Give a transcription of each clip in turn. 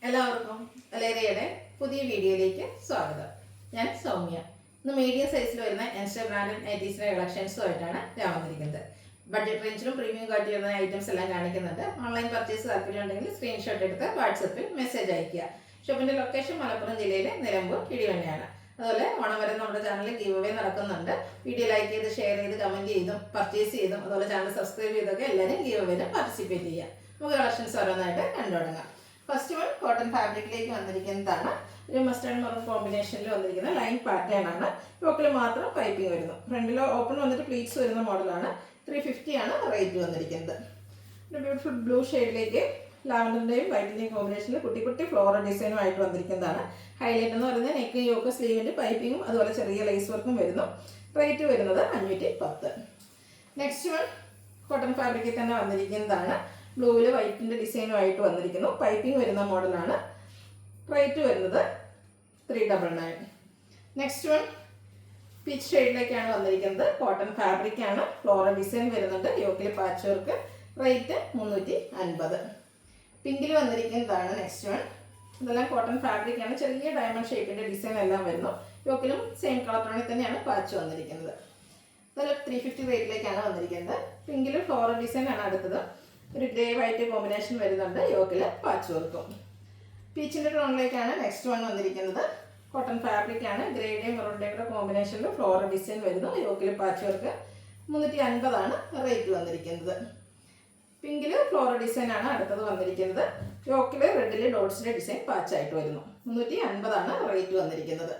എല്ലാവർക്കും അലേറിയയുടെ പുതിയ വീഡിയോയിലേക്ക് സ്വാഗതം. ഞാൻ സൗമ്യ. ഇന്ന് മീഡിയം സൈസിൽ വരുന്ന ഇൻസ്റ്റാ ബ്രാൻഡഡ് നൈറ്റീസിന്റെ കളക്ഷൻസുമായിട്ടാണ് ഞാൻ വന്നിരിക്കുന്നത്. ബഡ്ജറ്റ് റേഞ്ചിലും പ്രീമിയം ക്വാളിറ്റി വരുന്ന ഐറ്റംസ് എല്ലാം കാണിക്കുന്നുണ്ട്. ഓൺലൈൻ പർച്ചേസ് താല്പര്യം ഉണ്ടെങ്കിൽ സ്ക്രീൻഷോട്ട് എടുത്ത് വാട്സപ്പിൽ മെസ്സേജ് അയയ്ക്കുക. ഷോപ്പിന്റെ ലൊക്കേഷൻ മലപ്പുറം ജില്ലയിലെ നിലമ്പൂർ കിടിവണ്ണയാണ്. അതുപോലെ ഓണം വരെ നമ്മുടെ ചാനലിൽ ഗീവ് അവേ നടക്കുന്നുണ്ട്. വീഡിയോ ലൈക്ക് ചെയ്ത് ഷെയർ ചെയ്ത് കമന്റ് ചെയ്തും പർച്ചേസ് ചെയ്തും അതുപോലെ ചാനൽ സബ്സ്ക്രൈബ് ചെയ്തൊക്കെ എല്ലാവരും ഗീവ് അവേയിൽ പാർട്ടിസിപ്പേറ്റ് ചെയ്യുക. നമുക്ക് കളക്ഷൻസ് ഓരോന്നായിട്ട് കണ്ടു തുടങ്ങാം. ഫസ്റ്റ് വൺ കോട്ടൺ ഫാബ്രിക്കിലേക്ക് വന്നിരിക്കുന്നതാണ്. ഒരു മസ്റ്റേർഡ് മെറൂൺ കോമ്പിനേഷനിൽ വന്നിരിക്കുന്ന ലൈൻ പാറ്റേൺ ആണ്. യോക്കിൽ മാത്രം പൈപ്പിംഗ് വരുന്നു. ഫ്രണ്ടിൽ ഓപ്പൺ വന്നിട്ട് പ്ലീറ്റ്സ് വരുന്ന മോഡലാണ്. 350 ആണ് റേറ്റ് വന്നിരിക്കുന്നത്. ഒരു ബ്യൂട്ടിഫുൾ ബ്ലൂ ഷെയ്ഡിലേക്ക് ലാവൻഡറിൻ്റെയും വൈറ്റിൻ്റെയും കോമ്പിനേഷനിൽ കുട്ടി കുട്ടി ഫ്ലോറൽ ഡിസൈനും ആയിട്ട് വന്നിരിക്കുന്നതാണ്. ഹൈലൈറ്റ് എന്ന് പറയുന്നത് നെക്ക് യോക്ക് സ്ലീവിൻ്റെ പൈപ്പിങ്ങും അതുപോലെ ചെറിയ ലേസ് വർക്കും വരുന്നു. റേറ്റ് വരുന്നത് 510. നെക്സ്റ്റ് വൺ കോട്ടൺ ഫാബ്രിക്കിൽ തന്നെ വന്നിരിക്കുന്നതാണ്. ബ്ലൂവിൽ വൈറ്റിൻ്റെ ഡിസൈനുമായിട്ട് വന്നിരിക്കുന്നു. പൈപ്പിംഗ് വരുന്ന മോഡലാണ്. റേറ്റ് വരുന്നത് 399. നെക്സ്റ്റ് വൺ പീച്ച് ഷെയ്ഡിലേക്കാണ് വന്നിരിക്കുന്നത്. കോട്ടൺ ഫാബ്രിക് ആണ്. ഫ്ലോറൽ ഡിസൈൻ വരുന്നുണ്ട്. യോക്കിൽ പാച്ച് വർക്ക്. റേറ്റ് 350. പിങ്കിൽ വന്നിരിക്കുന്നതാണ് നെക്സ്റ്റ് വൺ. ഇതെല്ലാം കോട്ടൺ ഫാബ്രിക് ആണ്. ചെറിയ ഡയമണ്ട് ഷേപ്പിൻ്റെ ഡിസൈൻ എല്ലാം വരുന്നു. യോക്കിലും സെയിം കളർ ടോണിൽ തന്നെയാണ് പാച്ച് വന്നിരിക്കുന്നത്. ഇതെല്ലാം 350 റേറ്റിലേക്കാണ് വന്നിരിക്കുന്നത്. പിങ്കിൽ ഫ്ലോറൽ ഡിസൈൻ ആണ് അടുത്തത്. ഒരു ഗ്രേ വൈറ്റ് കോമ്പിനേഷൻ വരുന്നുണ്ട്. യോക്കിൽ പാച്ച് വർക്കും. പീച്ചിൻ്റെ ടോണിലേക്കാണ് നെക്സ്റ്റ് വൺ വന്നിരിക്കുന്നത്. കോട്ടൺ ഫാബ്രിക് ആണ്. ഗ്രേയുടെയും മെറൂണിൻ്റെയും കൂടെ കോമ്പിനേഷനിൽ ഫ്ലോറൽ ഡിസൈൻ വരുന്നു. യോക്കിൽ പാച്ച് വർക്ക്. 350 ആണ് റേറ്റ് വന്നിരിക്കുന്നത്. പിങ്കിൽ ഫ്ലോറൽ ഡിസൈൻ ആണ് അടുത്തത് വന്നിരിക്കുന്നത്. യോക്കിൽ റെഡിൽ ഡോട്ട്സിൻ്റെ ഡിസൈൻ പാച്ചായിട്ട് വരുന്നു. 350 ആണ് റേറ്റ് വന്നിരിക്കുന്നത്.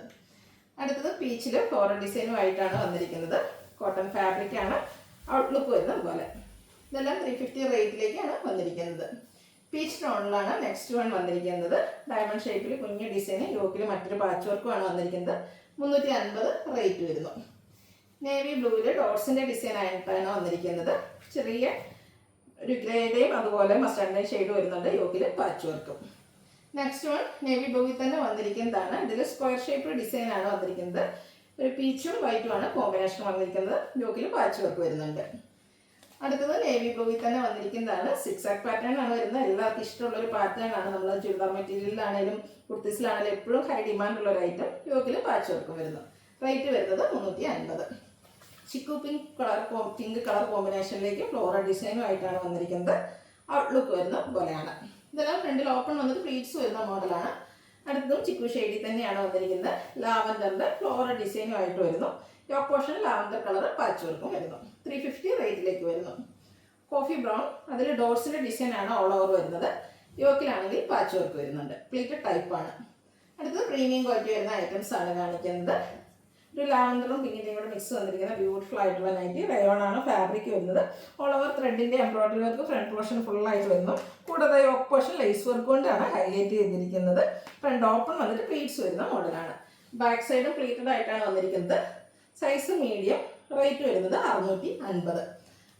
അടുത്തത് പീച്ചിൽ ഫ്ലോറൽ ഡിസൈനുമായിട്ടാണ് വന്നിരിക്കുന്നത്. കോട്ടൺ ഫാബ്രിക് ആണ്. ഔട്ട്ലുക്ക് വരുന്നത് പോലെ. ഇതെല്ലാം 350 റേറ്റിലേക്കാണ് വന്നിരിക്കുന്നത്. പീച്ച് ടോണിലാണ് നെക്സ്റ്റ് വൺ വന്നിരിക്കുന്നത്. ഡയമണ്ട് ഷേപ്പിൽ കുഞ്ഞ് ഡിസൈന്. യോക്കിൽ മറ്റൊരു പാച്ച് വർക്കുമാണ് വന്നിരിക്കുന്നത്. 350 റേറ്റ് വരുന്നു. നേവി ബ്ലൂവിൽ ഡോട്ട്സിൻ്റെ ഡിസൈൻ ആയിട്ടാണ് വന്നിരിക്കുന്നത്. ചെറിയ ഒരു ഗ്രേയുടെയും അതുപോലെ മസ്റ്റാർഡിൻ്റെയും ഷെയ്ഡ് വരുന്നുണ്ട്. യോക്കിൽ പാച്ച് വർക്കും. നെക്സ്റ്റ് വൺ നേവി ബ്ലൂവിൽ തന്നെ വന്നിരിക്കുന്നതാണ്. ഇതിൽ സ്ക്വയർ ഷേപ്പ് ഡിസൈനാണ് വന്നിരിക്കുന്നത്. ഒരു പീച്ചും വൈറ്റുമാണ് കോമ്പിനേഷൻ വന്നിരിക്കുന്നത്. യോക്കിൽ പാച്ച് വർക്ക് വരുന്നുണ്ട്. അടുത്തത് നേവി ബ്ലൂവിൽ തന്നെ വന്നിരിക്കുന്നതാണ്. സിക്സാക് പാറ്റേൺ ആണ് വരുന്നത്. എല്ലാവർക്കും ഇഷ്ടമുള്ള ഒരു പാറ്റേൺ ആണ്. നമ്മൾ ചുരിദാർ മെറ്റീരിയലിലാണെങ്കിലും കുർത്തീസിലാണെങ്കിലും എപ്പോഴും ഹൈ ഡിമാൻഡ് ഉള്ള ഒരു ഐറ്റം. യോക്കിൽ പാച്ച് വർക്ക് വരുന്നു. റേറ്റ് വരുന്നത് 350. ചിക്കു പിങ്ക് കളർ കോമ്പിനേഷനിലേക്ക് ഫ്ലോറൽ ഡിസൈനും ആയിട്ടാണ് വന്നിരിക്കുന്നത്. ഔട്ട്ലുക്ക് വരുന്ന പോലെയാണ്. ഇതെല്ലാം ഫ്രണ്ടിൽ ഓപ്പൺ വന്നിട്ട് പ്ലീറ്റ്സ് വരുന്ന മോഡലാണ്. അടുത്തതും ചിക്കു ഷെയ്ഡിൽ തന്നെയാണ് വന്നിരിക്കുന്നത്. ലാവൻഡറിൻ്റെ ഫ്ലോറൽ ഡിസൈനും ആയിട്ട് വരുന്നു. Yoke portion lavender colour patch വർക്കും വരുന്നു. 350 റേറ്റിലേക്ക് വരുന്നു. കോഫി ബ്രൗൺ, അതിൽ ഡോട്ട്സിൻ്റെ ഡിസൈൻ ആണ് ഓൾ ഓവർ വരുന്നത്. യോക്കിലാണെങ്കിൽ പാച്ച് വർക്ക് വരുന്നുണ്ട്. പ്ലീറ്റഡ് ടൈപ്പാണ്. അടുത്തത് പ്രീമിയം ക്വാളിറ്റി വരുന്ന ഐറ്റംസ് ആണ് കാണിക്കുന്നത്. ഒരു ലാവൻഡറും പിങ്കിൻ്റെയും കൂടെ മിക്സ് വന്നിരിക്കുന്ന ബ്യൂട്ടിഫുൾ ആയിട്ടുള്ള നൈറ്റി. റയോൺ ആണ് ഫാബ്രിക് വരുന്നത്. ഓൾ ഓവർ ത്രെഡിൻ്റെ എംബ്രോയിഡറി വർക്ക് ഫ്രണ്ട് പോർഷൻ ഫുള്ളായിട്ട് വരുന്നു. കൂടാതെ യോക്ക് പോർഷൻ ലേസ് വർക്ക് കൊണ്ടാണ് ഹൈലൈറ്റ് ചെയ്തിരിക്കുന്നത്. ഫ്രണ്ട് ഓപ്പൺ വന്നിട്ട് പ്ലീറ്റ്സ് വരുന്ന മോഡലാണ്. ബാക്ക് സൈഡും പ്ലീറ്റഡ് ആയിട്ടാണ് വന്നിരിക്കുന്നത്. Size medium. റേറ്റ് വരുന്നത് 650.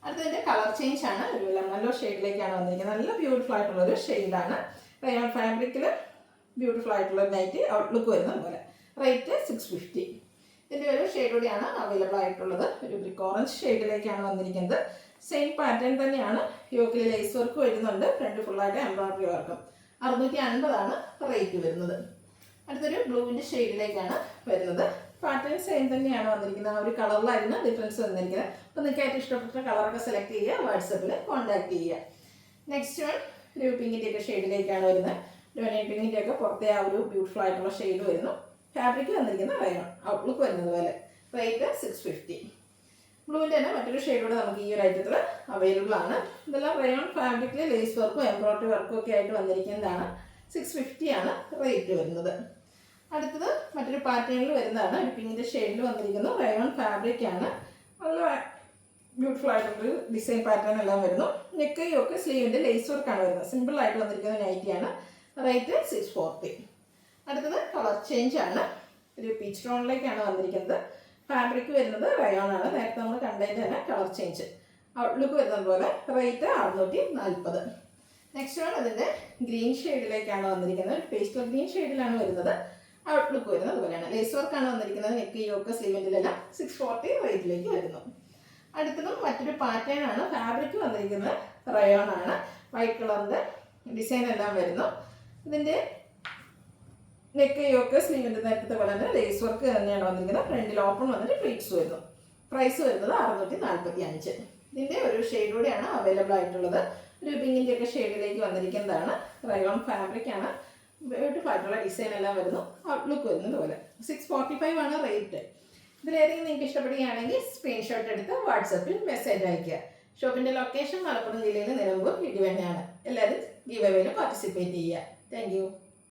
അടുത്തതിൻ്റെ കളർ ചേഞ്ച് ആണ്. ഒരു ലെമൺ ഷെയ്ഡിലേക്കാണ് വന്നിരിക്കുന്നത്. നല്ല ബ്യൂട്ടിഫുൾ ആയിട്ടുള്ളൊരു ഷെയ്ഡാണ്. റയോൺ ഫാബ്രിക്കിൽ ബ്യൂട്ടിഫുൾ ആയിട്ടുള്ള നൈറ്റ്. ഔട്ട്ലുക്ക് വരുന്ന പോലെ. റേറ്റ് 650. ഇതിൻ്റെ ഒരു ഷെയ്ഡ് കൂടിയാണ് അവൈലബിൾ ആയിട്ടുള്ളത്. ഒരു ബ്രിക്ക് ഓറഞ്ച് ഷെയ്ഡിലേക്കാണ് വന്നിരിക്കുന്നത്. സെയിം പാറ്റേൺ തന്നെയാണ്. യോക്കിൽ ലേസ് വർക്ക് വരുന്നുണ്ട്. ഫ്രണ്ട് ഫുള്ളായിട്ട് എംബ്രോയിഡറി വർക്കും. 650 ആണ് റേറ്റ് വരുന്നത്. അടുത്തൊരു ബ്ലൂവിൻ്റെ ഷെയ്ഡിലേക്കാണ് വരുന്നത്. പാറ്റേൺ സെയിം തന്നെയാണ് വന്നിരിക്കുന്നത്. ആ ഒരു കളറിലായിരുന്നു ഡിഫറൻസ് വന്നിരിക്കുന്നത്. അപ്പോൾ നിങ്ങൾക്ക് ഏറ്റവും ഇഷ്ടപ്പെട്ട കളറൊക്കെ സെലക്ട് ചെയ്യുക. വാട്സപ്പിൽ കോൺടാക്ട് ചെയ്യുക. നെക്സ്റ്റ് വൺ ഒരു പിങ്കിൻ്റെയൊക്കെ ഷെയ്ഡിലേക്കാണ് വരുന്നത്. ഡോണിയൻ പിങ്കിൻ്റെയൊക്കെ പുറത്തെ ആ ഒരു ബ്യൂട്ടിഫുൾ ആയിട്ടുള്ള ഷെയ്ഡ് വരുന്നു. ഫാബ്രിക് വന്നിരിക്കുന്ന റയോൺ. ഔട്ട്ലുക്ക് വരുന്നത് പോലെ. റേറ്റ് 650. ബ്ലൂവിൻ്റെ തന്നെ മറ്റൊരു ഷെയ്ഡ് കൂടെ നമുക്ക് ഈ ഒരു ഐറ്റത്തിൽ അവൈലബിൾ ആണ്. ഇതെല്ലാം റയോൺ ഫാബ്രിക്കിൽ ലേസ് വർക്കും എംബ്രോയിഡറി വർക്കും ഒക്കെ ആയിട്ട് വന്നിരിക്കുന്നതാണ്. 650 ആണ് റേറ്റ് വരുന്നത്. അടുത്തത് മറ്റൊരു പാറ്റേണിൽ വരുന്നതാണ്. ഒരു പിങ്കിൻ്റെ ഷെയ്ഡിൽ വന്നിരിക്കുന്നു. റയോൺ ഫാബ്രിക് ആണ്. നല്ല ബ്യൂട്ടിഫുൾ ആയിട്ടുള്ളൊരു ഡിസൈൻ പാറ്റേൺ എല്ലാം വരുന്നു. നെക്ക് യോക്ക് സ്ലീവിൻ്റെ ലേസ് വർക്കാണ് വരുന്നത്. സിമ്പിൾ ആയിട്ട് വന്നിരിക്കുന്ന നൈറ്റിയാണ്. റേറ്റ് 640. അടുത്തത് കളർ ചേഞ്ച് ആണ്. ഒരു പീച്ച് ടോണിലേക്കാണ് വന്നിരിക്കുന്നത്. ഫാബ്രിക് വരുന്നത് റയോൺ ആണ്. നേരത്തെ നമ്മൾ കണ്ടതിൻ്റെ തന്നെ കളർ ചേഞ്ച്. ഔട്ട്ലുക്ക് വരുന്നത് പോലെ. റേറ്റ് 640. നെക്സ്റ്റ് ആണ് അതിൻ്റെ ഗ്രീൻ ഷെയ്ഡിലേക്കാണ് വന്നിരിക്കുന്നത്. പേസ്റ്റൽ ഗ്രീൻ ഷെയ്ഡിലാണ് വരുന്നത്. ഔട്ട്ലുക്ക് വരുന്നത് അതുപോലെയാണ്. ലേസ് വർക്കാണ് വന്നിരിക്കുന്നത്. നെക്ക് യോക്ക് സ്ലീവിൻ്റെല്ലാം 640 റേറ്റിലേക്ക് വരുന്നു. അടുത്തതും മറ്റൊരു പാറ്റേൺ ആണ്. ഫാബ്രിക് വന്നിരിക്കുന്നത് റയോൺ ആണ്. വൈറ്റ് കളറിൻ്റെ ഡിസൈൻ എല്ലാം വരുന്നു. ഇതിൻ്റെ നെക്ക് യോക്ക് സ്ലീവിൻ്റെ നേരത്തെ പോലെ തന്നെ ലേസ് വർക്ക് തന്നെയാണ് വന്നിരിക്കുന്നത്. ഫ്രണ്ടിൽ ഓപ്പൺ വന്നിട്ട് പ്ലീറ്റ്സ് വരുന്നു. പ്രൈസ് വരുന്നത് 645. ഇതിൻ്റെ ഒരു ഷെയ്ഡ് കൂടെയാണ് അവൈലബിൾ ആയിട്ടുള്ളത്. ഒരു പിങ്കിൻ്റെ ഒക്കെ ഷെയ്ഡിലേക്ക് വന്നിരിക്കുന്നതാണ്. റയോൺ ഫാബ്രിക് ആണ്. ബ്യൂട്ടിഫുൾ ആയിട്ടുള്ള ഡിസൈൻ എല്ലാം വരുന്നു. ഔട്ട്ലുക്ക് വരുന്നത് പോലെ 645 ആണ് റേറ്റ്. ഇതിലേതെങ്കിലും നിങ്ങൾക്ക് ഇഷ്ടപ്പെടുകയാണെങ്കിൽ സ്ക്രീൻഷോട്ട് എടുത്ത് വാട്സപ്പിൽ മെസ്സേജ് അയയ്ക്കുക. ഷോപ്പിൻ്റെ ലൊക്കേഷൻ മലപ്പുറം ജില്ലയിൽ നിലമ്പൂർ ഇടിവണ്ണയാണ്. എല്ലാവരും ഗീവ് അവേയിൽ പാർട്ടിസിപ്പേറ്റ് ചെയ്യുക. Thank you.